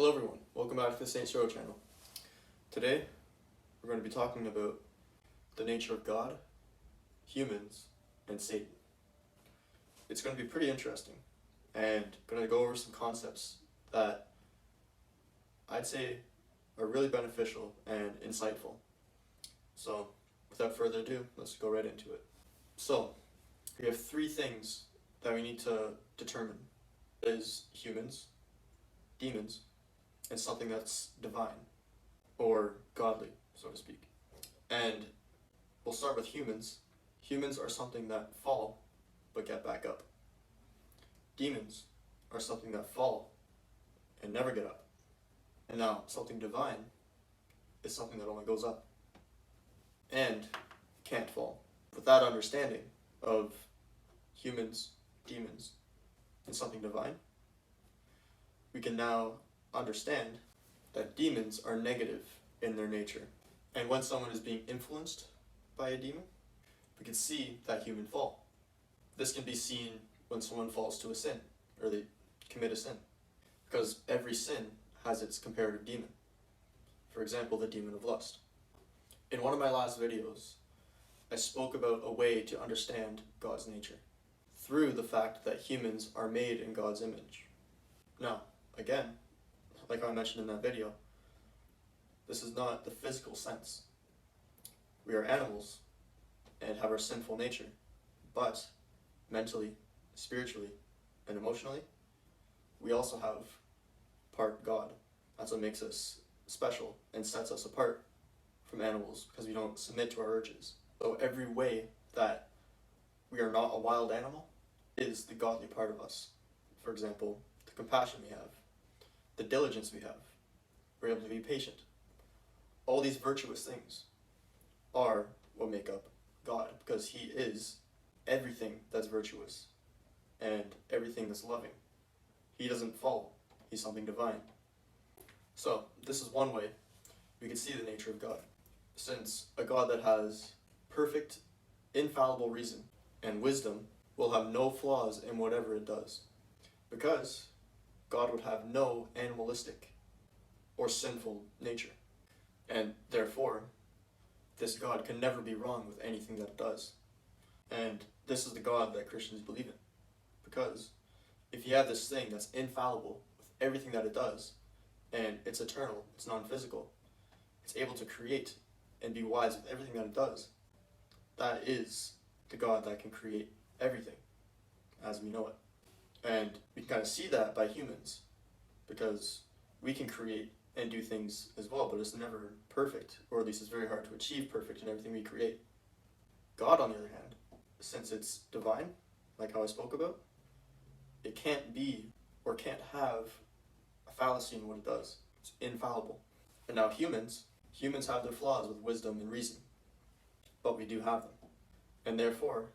Hello everyone, welcome back to the Saints Row channel. Today, we're going to be talking about the nature of God, humans, and Satan. It's going to be pretty interesting, and I'm going to go over some concepts that I'd say are really beneficial and insightful. So, without further ado, let's go right into it. So, we have three things that we need to determine. Is humans, demons, and something that's divine, or godly, so to speak. And we'll start with humans. Humans are something that fall, but get back up. Demons are something that fall and never get up. And now, something divine is something that only goes up and can't fall. With that understanding of humans, demons, and something divine, we can now understand that demons are negative in their nature. And when someone is being influenced by a demon, we can see that human fall. This can be seen when someone falls to a sin, or they commit a sin, because every sin has its comparative demon. For example, the demon of lust. In one of my last videos, I spoke about a way to understand God's nature through the fact that humans are made in God's image. Now, again, like I mentioned in that video, this is not the physical sense. We are animals and have our sinful nature, but mentally, spiritually, and emotionally, we also have part God. That's what makes us special and sets us apart from animals, because we don't submit to our urges. So every way that we are not a wild animal is the godly part of us. For example, the compassion we have, the diligence we have, we're able to be patient. All these virtuous things are what make up God, because He is everything that's virtuous and everything that's loving. He doesn't fall, He's something divine. So, this is one way we can see the nature of God. Since a God that has perfect, infallible reason and wisdom will have no flaws in whatever it does, because God would have no animalistic or sinful nature. And therefore, this God can never be wrong with anything that it does. And this is the God that Christians believe in. Because if you have this thing that's infallible with everything that it does, and it's eternal, it's non-physical, it's able to create and be wise with everything that it does, that is the God that can create everything as we know it. And we can kind of see that by humans, because we can create and do things as well, but it's never perfect, or at least it's very hard to achieve perfect in everything we create. God, on the other hand, since it's divine, like how I spoke about, it can't be or can't have a fallacy in what it does. It's infallible. And now humans have their flaws with wisdom and reason, but we do have them. And therefore,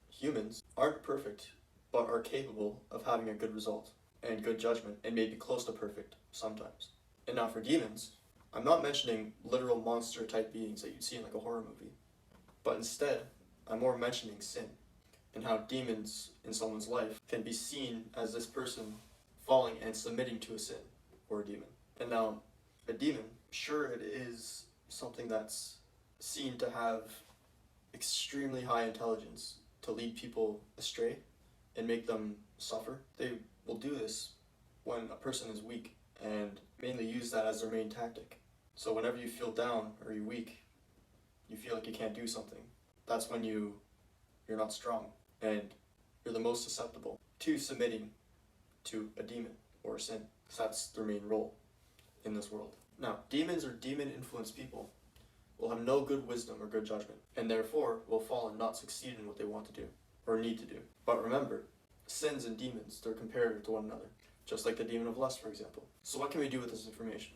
humans aren't perfect, but are capable of having a good result and good judgment, and maybe close to perfect sometimes. And now for demons, I'm not mentioning literal monster type beings that you'd see in like a horror movie, but instead, I'm more mentioning sin, and how demons in someone's life can be seen as this person falling and submitting to a sin or a demon. And now, a demon, sure, it is something that's seen to have extremely high intelligence to lead people astray and make them suffer. They will do this when a person is weak, and mainly use that as their main tactic. So whenever you feel down or you're weak, you feel like you can't do something, that's when you're not strong, and you're the most susceptible to submitting to a demon or a sin, because that's their main role in this world. Now, demons or demon-influenced people will have no good wisdom or good judgment, and therefore will fall and not succeed in what they want to do or need to do. But remember, sins and demons, they're comparative to one another, just like the demon of lust, for example. So what can we do with this information?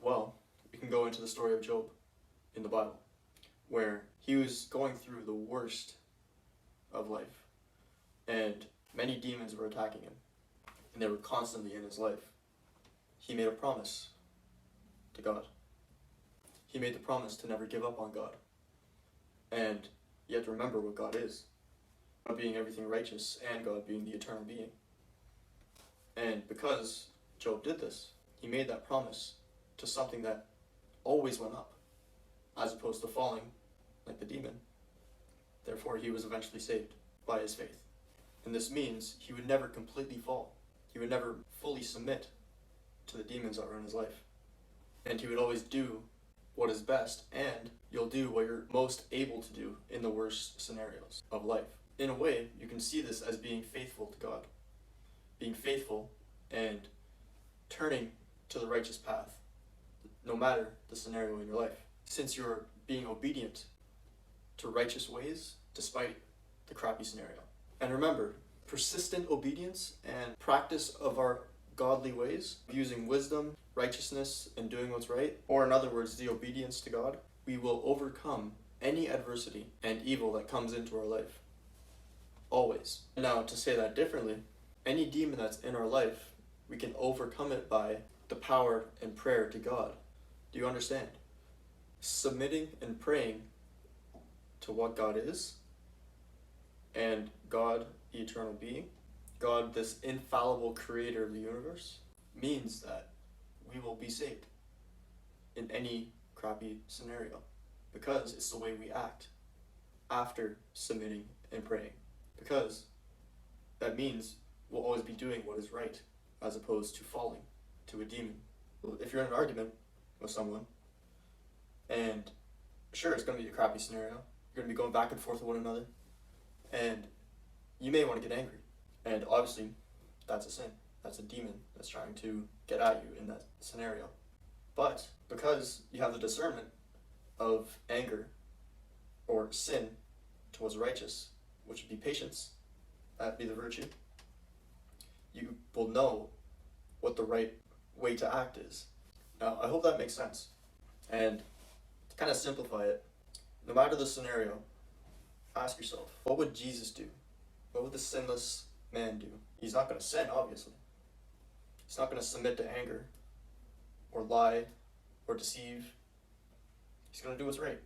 Well, we can go into the story of Job in the Bible, where he was going through the worst of life, and many demons were attacking him, and they were constantly in his life. He made a promise to God. He made the promise to never give up on God. And you have to remember what God is. God being everything righteous, and God being the eternal being. And because Job did this, He made that promise to something that always went up, as opposed to falling like the demon. Therefore, he was eventually saved by his faith. And this means he would never completely fall. He would never fully submit to the demons that were in his life. And he would always do what is best, and you'll do what you're most able to do in the worst scenarios of life. In a way, you can see this as being faithful to God. Being faithful and turning to the righteous path, no matter the scenario in your life. Since you're being obedient to righteous ways despite the crappy scenario. And remember, persistent obedience and practice of our godly ways, using wisdom, righteousness, and doing what's right, or in other words, the obedience to God, we will overcome any adversity and evil that comes into our life. Always. Now, to say that differently, any demon that's in our life, we can overcome it by the power and prayer to God. Do you understand? Submitting and praying to what God is, and God, the eternal being, God, this infallible creator of the universe, means that we will be saved in any crappy scenario, because it's the way we act after submitting and praying. Because that means we'll always be doing what is right, as opposed to falling to a demon. If you're in an argument with someone, and sure, it's going to be a crappy scenario, you're going to be going back and forth with one another, and you may want to get angry. And obviously, that's a sin. That's a demon that's trying to get at you in that scenario. But because you have the discernment of anger or sin towards righteous, which would be patience, that'd be the virtue, you will know what the right way to act is. Now, I hope that makes sense. And to kind of simplify it, no matter the scenario, ask yourself, what would Jesus do? What would the sinless man do? He's not going to sin, obviously. He's not going to submit to anger or lie or deceive. He's going to do what's right.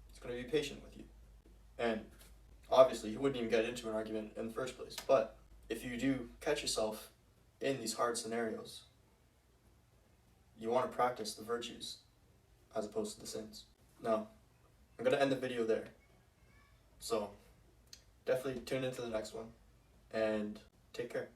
He's going to be patient with you. And obviously, he wouldn't even get into an argument in the first place. But if you do catch yourself in these hard scenarios, you want to practice the virtues as opposed to the sins. Now, I'm going to end the video there. So, definitely tune into the next one, and take care.